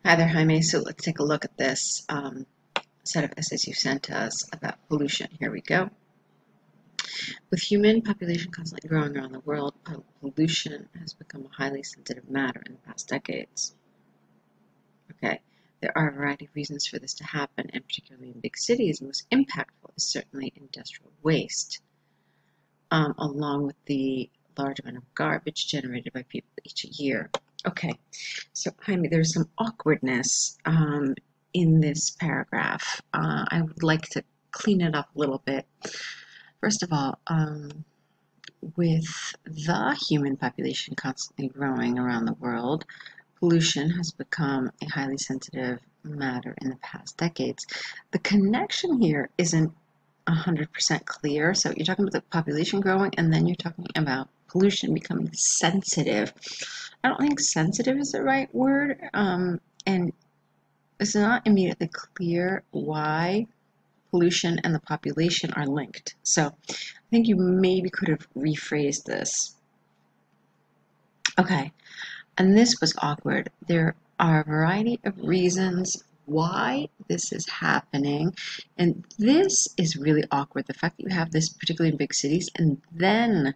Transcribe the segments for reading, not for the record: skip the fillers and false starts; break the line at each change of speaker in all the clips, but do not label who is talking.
Hi there, Jaime. So let's take a look at this set of essays you sent to us about pollution. Here we go. With human population constantly growing around the world, pollution has become a highly sensitive matter in the past decades. Okay, there are a variety of reasons for this to happen, and particularly in big cities, the most impactful is certainly industrial waste, along with the large amount of garbage generated by people each year. Okay, so Jaime, there's some awkwardness in this paragraph. I would like to clean it up a little bit. First of all, with the human population constantly growing around the world, pollution has become a highly sensitive matter in the past decades. The connection here isn't 100% clear. So you're talking about the population growing, and then you're talking about pollution becoming sensitive. I don't think sensitive is the right word, and it's not immediately clear why pollution and the population are linked. So I think you maybe could have rephrased this. Okay, and this was awkward. There are a variety of reasons why this is happening, and this is really awkward. The fact that you have this particularly in big cities and then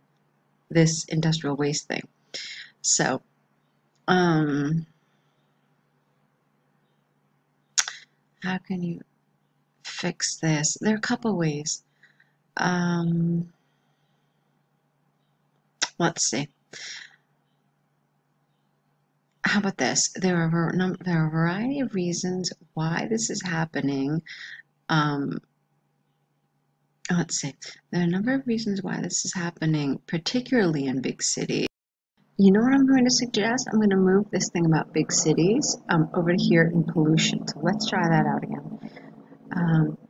this industrial waste thing. So how can you fix this? There are a couple ways. Let's see. How about this? There are a variety of reasons why this is happening. Let's see. There are a number of reasons why this is happening, particularly in big cities. You know what I'm going to suggest? I'm going to move this thing about big cities over to here in pollution. So let's try that out again.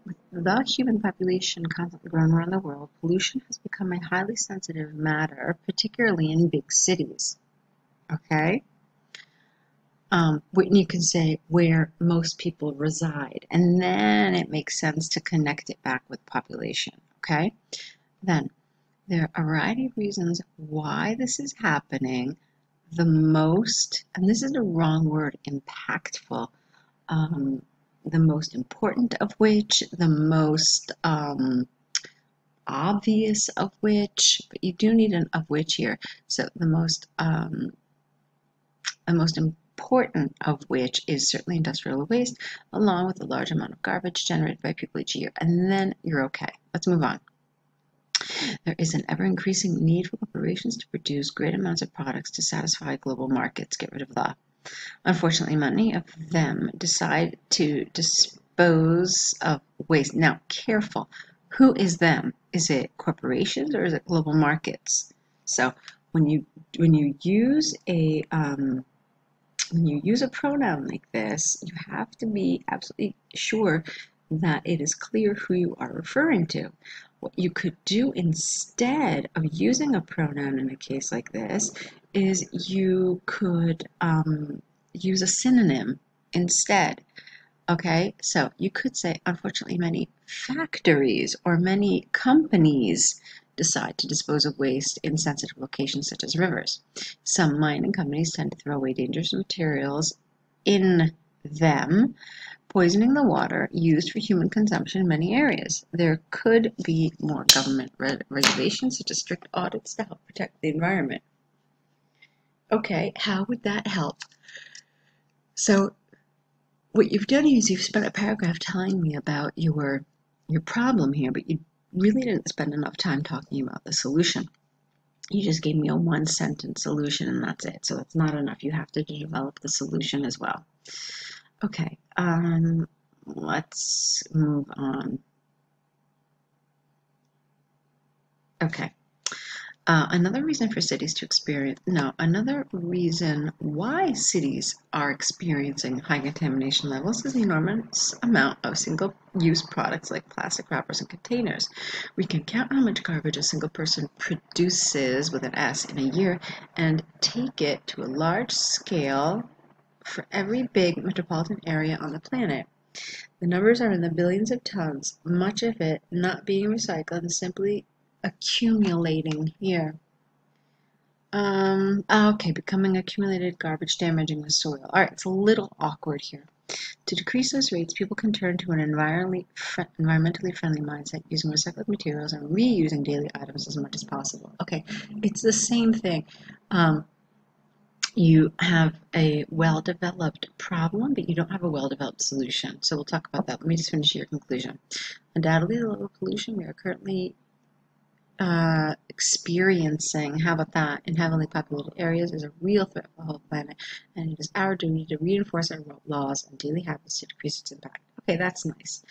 With the human population constantly growing around the world, pollution has become a highly sensitive matter, particularly in big cities. Okay? You can say where most people reside, and then it makes sense to connect it back with population. Okay? Then there are a variety of reasons why this is happening. The most, and this is the wrong word, impactful, the most important of which, the most obvious of which, but you do need an of which here. So the most important of which is certainly industrial waste, along with a large amount of garbage generated by people each year. And then you're okay. Let's move on. There is an ever-increasing need for corporations to produce great amounts of products to satisfy global markets. Get rid of the. Unfortunately, many of them decide to dispose of waste. Now, careful. Who is them? Is it corporations or is it global markets? So when you use a pronoun like this, you have to be absolutely sure that it is clear who you are referring to. What you could do instead of using a pronoun in a case like this is you could use a synonym instead. Okay, so you could say, unfortunately, many factories or many companies decide to dispose of waste in sensitive locations such as rivers. Some mining companies tend to throw away dangerous materials in them, poisoning the water used for human consumption in many areas. There could be more government regulations, such as strict audits, to help protect the environment. Okay, how would that help? So what you've done is you've spent a paragraph telling me about your problem here, but you really didn't spend enough time talking about the solution. You just gave me a one-sentence solution and that's it. So that's not enough. You have to develop the solution as well. Okay, let's move on. Okay. Another reason why cities are experiencing high contamination levels is the enormous amount of single-use products like plastic wrappers and containers. We can count how much garbage a single person produces with an S in a year and take it to a large scale for every big metropolitan area on the planet. The numbers are in the billions of tons, much of it not being recycled and simply accumulating here. Okay, becoming accumulated garbage damaging the soil. All right, it's a little awkward here. To decrease those rates, people can turn to an environmentally friendly mindset using recycled materials and reusing daily items as much as possible. Okay, it's the same thing. Um, you have a well-developed problem, but you don't have a well-developed solution. So we'll talk about that. Let me just finish your conclusion. Undoubtedly, the level of pollution we are currently experiencing, how about that, in heavily populated areas is a real threat for the whole planet, and it is our duty to reinforce our laws and daily habits to decrease its impact. Okay, that's nice.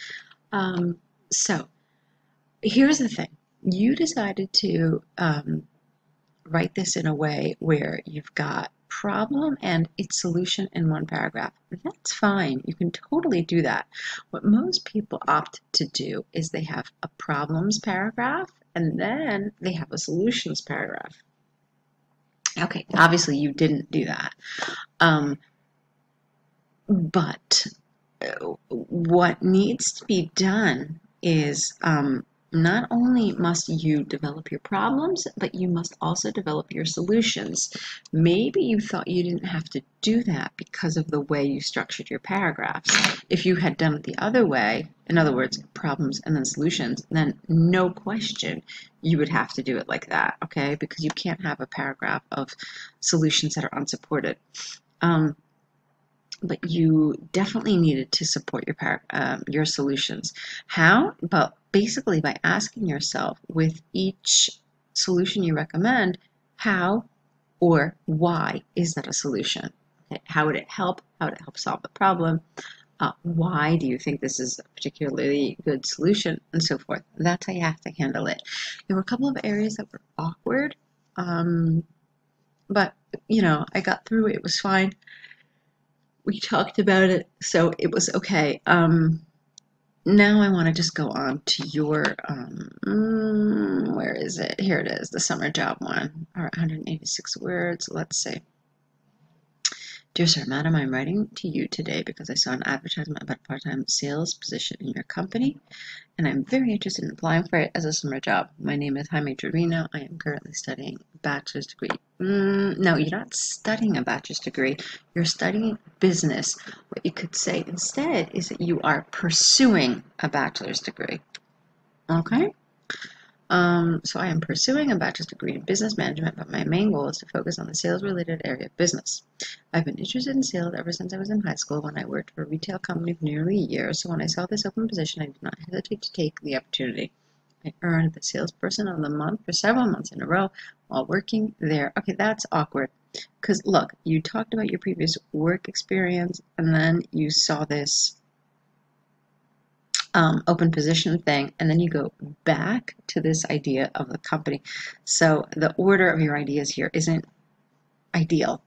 So here's the thing. You decided to write this in a way where you've got problem and its solution in one paragraph. That's fine. You can totally do that. What most people opt to do is they have a problems paragraph and then they have a solutions paragraph. Okay, obviously you didn't do that. But what needs to be done is not only must you develop your problems, but you must also develop your solutions. Maybe you thought you didn't have to do that because of the way you structured your paragraphs. If you had done it the other way, in other words, problems and then solutions, then no question you would have to do it like that, okay? Because you can't have a paragraph of solutions that are unsupported. But you definitely needed to support your solutions. How? Well, basically by asking yourself with each solution you recommend, how or why is that a solution? Okay, how would it help? How would it help solve the problem? Why do you think this is a particularly good solution? And so forth. That's how you have to handle it. There were a couple of areas that were awkward, but I got through it. It was fine. We talked about it, so it was okay. Now I want to just go on to your, where is it? Here it is, the summer job one. All right, 186 words. Let's see. Dear Sir, Madam, I'm writing to you today because I saw an advertisement about a part-time sales position in your company, and I'm very interested in applying for it as a summer job. My name is Jaime. I am currently studying a bachelor's degree. No, you're not studying a bachelor's degree. You're studying business. What you could say instead is that you are pursuing a bachelor's degree. Okay? So I am pursuing a bachelor's degree in business management, but my main goal is to focus on the sales-related area of business. I've been interested in sales ever since I was in high school when I worked for a retail company for nearly a year, so when I saw this open position, I did not hesitate to take the opportunity. I earned the salesperson of the month for several months in a row while working there. Okay, that's awkward. Because look, you talked about your previous work experience, and then you saw this open position thing, and then you go back to this idea of the company. So the order of your ideas here isn't ideal.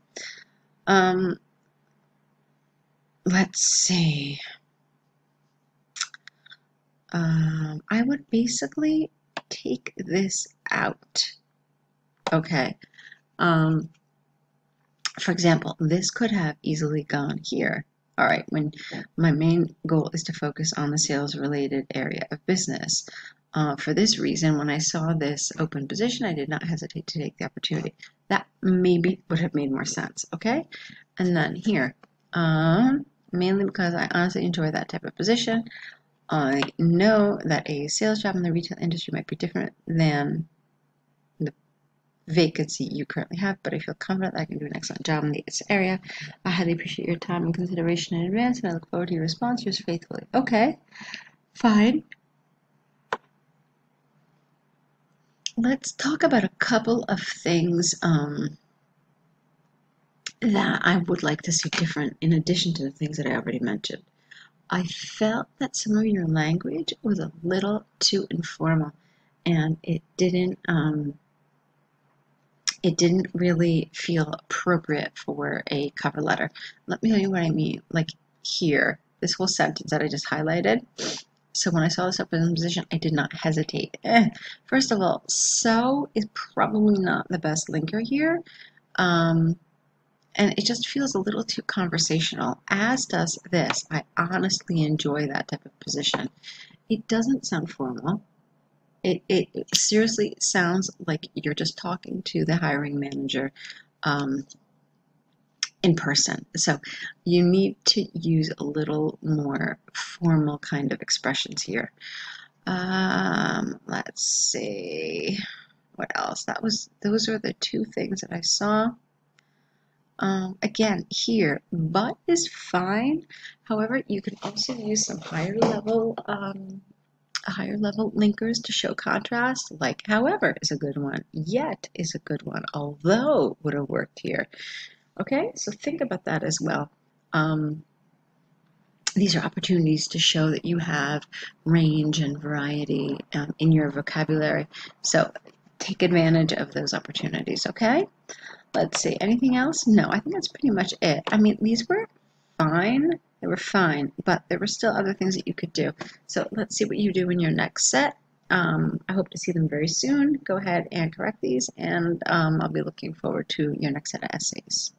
Let's see. I would basically take this out. Okay. For example, this could have easily gone here. All right, when my main goal is to focus on the sales-related area of business. For this reason, when I saw this open position, I did not hesitate to take the opportunity. That maybe would have made more sense, okay? And then here, mainly because I honestly enjoy that type of position. I know that a sales job in the retail industry might be different than the vacancy you currently have, but I feel confident that I can do an excellent job in this area. I highly appreciate your time and consideration in advance, and I look forward to your response. Yours faithfully. Okay, fine. Let's talk about a couple of things that I would like to see different in addition to the things that I already mentioned. I felt that some of your language was a little too informal, and it didn't really feel appropriate for a cover letter. Let me tell you what I mean. Like here, this whole sentence that I just highlighted. So when I saw this open position, I did not hesitate. First of all, so is probably not the best linker here. And it just feels a little too conversational, as does this. I honestly enjoy that type of position. It doesn't sound formal. It seriously sounds like you're just talking to the hiring manager um, in person. So you need to use a little more formal kind of expressions here. Let's see. What else? Those are the two things that I saw. Again, here, but is fine. However, you can also use some higher level linkers to show contrast, like however is a good one, yet is a good one, although would have worked here. Okay, so think about that as well. Um, these are opportunities to show that you have range and variety in your vocabulary. So take advantage of those opportunities, okay? Let's see, anything else? No, I think that's pretty much it. I mean, these were fine. They were fine, but there were still other things that you could do. So let's see what you do in your next set. I hope to see them very soon. Go ahead and correct these, and I'll be looking forward to your next set of essays.